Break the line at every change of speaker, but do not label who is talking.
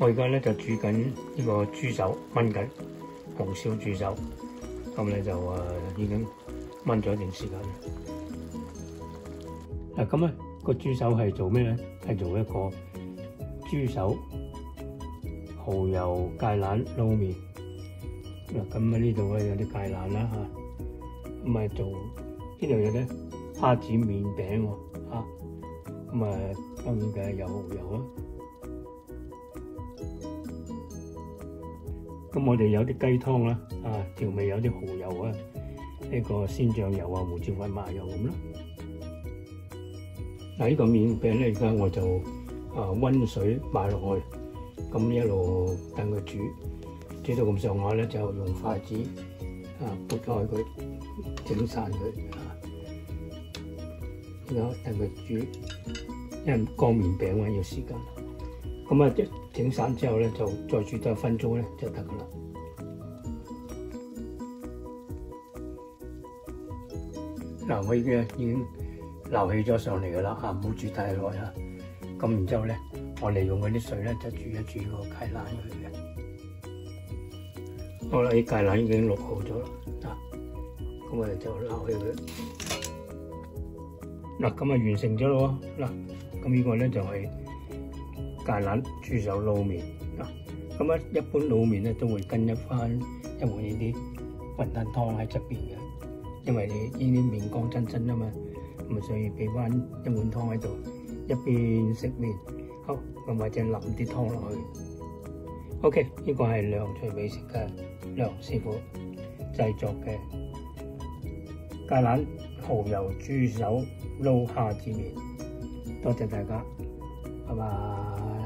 我而家咧就煮緊呢個豬手，燜緊紅燒豬手，咁咧就已經燜咗一段時間。嗱，咁咧個豬手係做咩咧？係做一個豬手蠔油芥蘭撈麵。嗱，咁呢度咧有啲芥蘭啦嚇，咁做呢度有啲蝦子麵餅喎嚇，咁當然嘅有蠔油啦。咁我哋有啲雞湯啦，調味有啲蠔油啊，呢個鮮醬油啊、胡椒粉、麻油咁啦。嗱，呢個麵餅咧，而家我就溫水擺落去，咁一路等佢煮到咁上下咧，就用筷子撥開佢，整散佢然後等佢煮，因為乾麵餅嘛要時間。咁整散之後咧，就再煮多1分鐘咧就得噶啦。嗱，我已經撈起咗上嚟噶啦嚇，唔好煮太耐嚇。咁然之後咧，我利用嗰啲水咧就煮一煮個芥蘭佢嘅。好啦，啲芥蘭已經淥好咗啦，咁我哋就撈起佢。嗱，咁完成咗咯喎。嗱，咁呢個咧就係芥蘭豬手撈麵。嗱，咁一般撈麵咧都會跟一碗呢啲雲吞湯喺側邊嘅，因為你呢啲麵乾真真啊嘛，咁所以俾翻一碗湯喺度，一邊食麵。好，咁或者淋啲湯落去。OK， 呢個係梁廚美食嘅梁師傅製作嘅芥蘭蠔油豬手撈蝦子麵，多謝大家，拜拜。